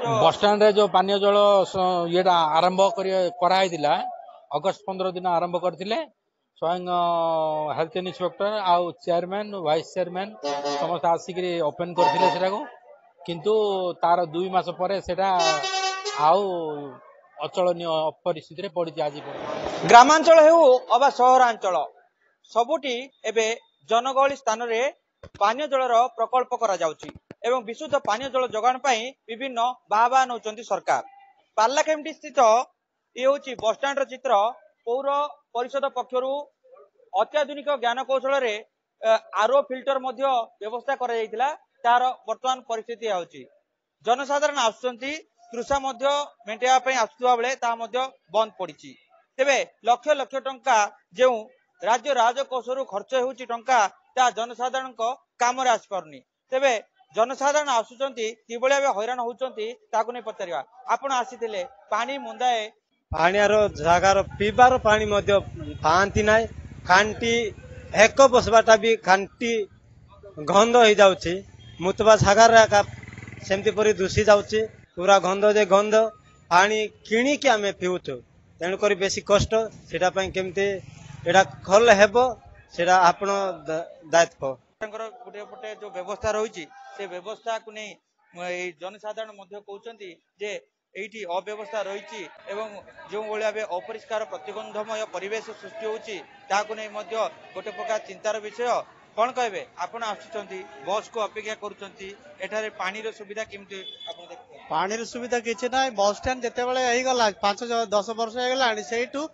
Bus stand जो पानीय जल ये आरंभ कराइला अगस्त 15 दिन आरंभ करते स्वयं हेल्थ इन्स्पेक्टर आउ चेयरमैन वाइस चेयरमैन समस्त आसिक ओपन करते किंतु तार 2 मास पर अचलनीय परिस्थिति पड़ी आज ग्रामांचल हेउ अबा सहरांचल सबुटी एबे जनगहली स्थान रे पानीय जलर प्रकल्प करा जाउची एवं विशुद्ध पानीय जल जोगाण पई विभिन्न बाहबा नौचंती सरकार। पार्लाखेमटी स्थित ये होची बस स्टैंड रो चित्र। पौर परिषद पक्षरु अत्याधुनिक ज्ञान कौशल रे आरओ फिल्टर मध्य व्यवस्था करा जायतिला। तार वर्तमान परिस्थिति होची जनसाधारण आसुचंती कृषा मध्य मेंटेया पई आसुवा बेले ता मध्य बंद पड़िची। तेबे लक्ष लक्ष टंका जो राज्य राजकोषरु खर्च होउची टंका ता जनसाधारण को काम रे आसी पारुनी। तेबे जनसाधारण आसुचंती किबळे हैरान होउचंती ताकु नै पचारिबा। आपण आसीथिले पानी मुंदाए पानीर जगार पीबार पानी मध्य पांती नाय। खांटी एक बसबाटा भी खांटी गंध हो जाउची। मुतबा जगार सेमती परि दूषी जाउची पूरा गंध जे गंध पानी किणी के आमे पिउचो तेणु करी बेसी कष्ट सेटा पई केमते एडा खल हेबो सेटा आपण दायित्व गोटे पटे जो व्यवस्था रही से व्यवस्था को नहीं जनसाधारण कहते जे एठी अव्यवस्था रही एवं जो भाया अपरिष्कार प्रतिबंधमय परिवेश सृष्टि होची ताकु नहीं गोटे प्रकार चिंतार विषय। कौन कहे आपण आसुचंती बस को अपेक्षा करूचंती एठारे पानी रो सुविधा केमती आपण देखते पानी रो सुविधा किछि ना। बस स्टैंड जेते बेले हेई गला 5-10 वर्ष हे गला सेठू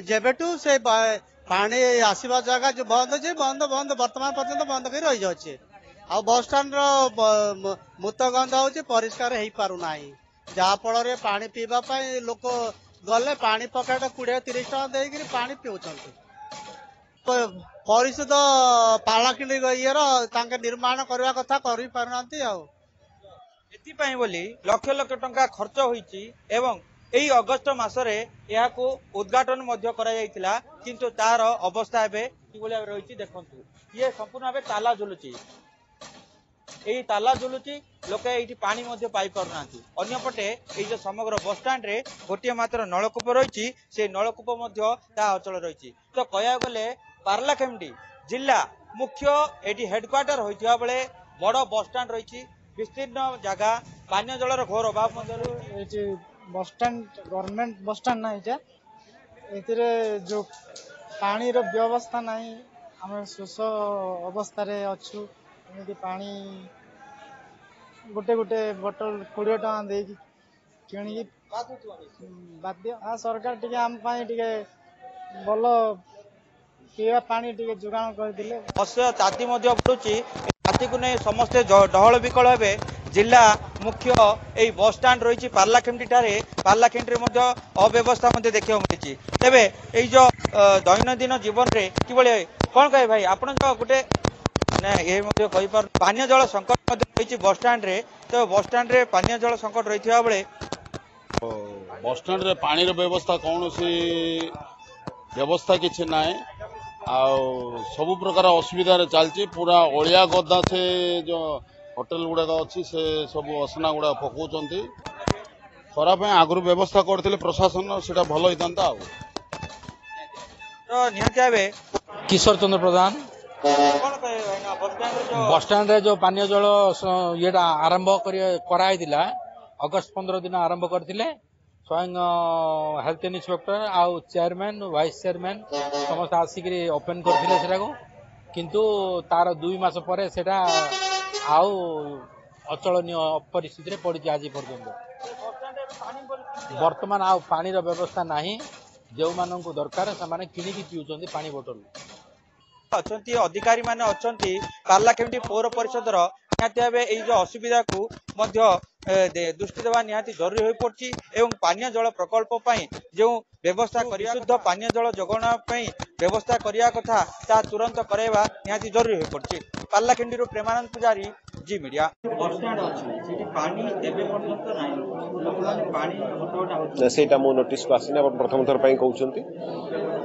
जेबेटू से पानी आसीबा जगह जो बंद जे बंद वर्तमान पर्यंत बंद कर रही जाउछे। आ बस स्टैंड रो मुत गंध होची परिष्कार हेई पारु नाही जा फल रे पानी पीबा पई लोक गले पानी पकेट 20-30 टका देई कि पानी पिउचंती। परिषद पालाखिंडी इयर तांके निर्माण करवा कथा करि पारनांती आ एथि पई बोली लक्ष लक्ष टंका खर्च होईची एवं एई अगस्त मासरे याको उद्घाटन मध्य करा जायतिला किंतु तार अवस्था एबे किबोलिया रहिची देखंतु। ये संपूर्ण भाबे ताला झुलुची एई ताला झुलुची लोके एठी पानी मध्य पाई पारनांती। अन्य पटे एई जो समग्र बस स्टैंड रे गोटिया मात्र नलकूप रहिची से नलकूप मध्य ता अचल रहिची। तो कया गले पार्लाखेमटी जिला मुख्य एटी हेडक्वार्टर होइथिबा बेले बड़ बस स्टैंड रहिची विस्तीर्ण जगह पानी जलर घोर अभाव मध्य bus stand government bus stand ना इटा एतिरे जो पानी रो व्यवस्था नाही। हम सुस अवस्था रे अछु एमि पानी गोटे गोटे बोतल 20 टका दे किणी बाध्य आ सरकार टिके हम पाई टिके बोलो पीवा पानी टिके जुगाण कर दिले। अवश्य ताती मध्य पड़ुची ताती को नहीं समस्ते डहल विकल हेबे। जिला मुख्य एई बस स्टैंड रही पार्लाखेमटी ठारे पार्लाखेमटी रे अव्यवस्था देखा मिली। तेबे एई जो दैनंदिन जीवन रे किबळे कोन कहे भाई आपण गोटे ये कही पार पानीय जल संकट रही बस स्टैंड रे। तो बस स्टैंड रे पानीय जल संकट रही बेले बस स्टैंड रे पानी रो व्यवस्था कौन सी व्यवस्था किछि नाय सब प्रकार असुविधा चलती। पूरा ओलिया गदा से जो होटेल गुड़ाक अच्छी से सब असना गुड़ा पकाउछंती खराब आगु व्यवस्था करते प्रशासन से भल होता। किशोर चंद्र प्रधान बस स्टैंड रे जो पानीय जल ये आरंभ कराइला अगस्त 15 दिन आरंभ करते स्वयं हेल्थ इन्स्पेक्टर आउ चेयरमैन वाइस चेयरमैन समस्त आसिक ओपन करते किंतु तार 2 मास पर अचलनीय परिस्थिति पड़ी आज पर्यंत। वर्तमान आ पानी व्यवस्था नहीं जो मानक दरकार से किणिकी पीउछंती पानी बोतल अच्छी अधिकारी माने अच्छी पार्लाखेमटी पौर परिषद निहाती जो असुविधा को दृष्टि देवा निहाती जरूरी हो पड़ी एवं पानीय जल प्रकल्प जो व्यवस्था शुद्ध पानीय जल जोगाण व्यवस्था करने कथा ता तुरंत करवा निहाती जरूरी हो पड़ी। पार्लाखेमटी प्रेमानंद पुजारी जी मीडिया। सेटा मो नोटिस को आसीना प्रथम थर पई कहउछंती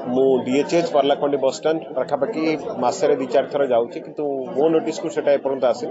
मो डीएचएच पार्लाखेमटी बस स्टैंड पाखापाखि मासरे 2-4 थर जाउची किंतु मो नोटिस को सेटा एपर्यंत आसे।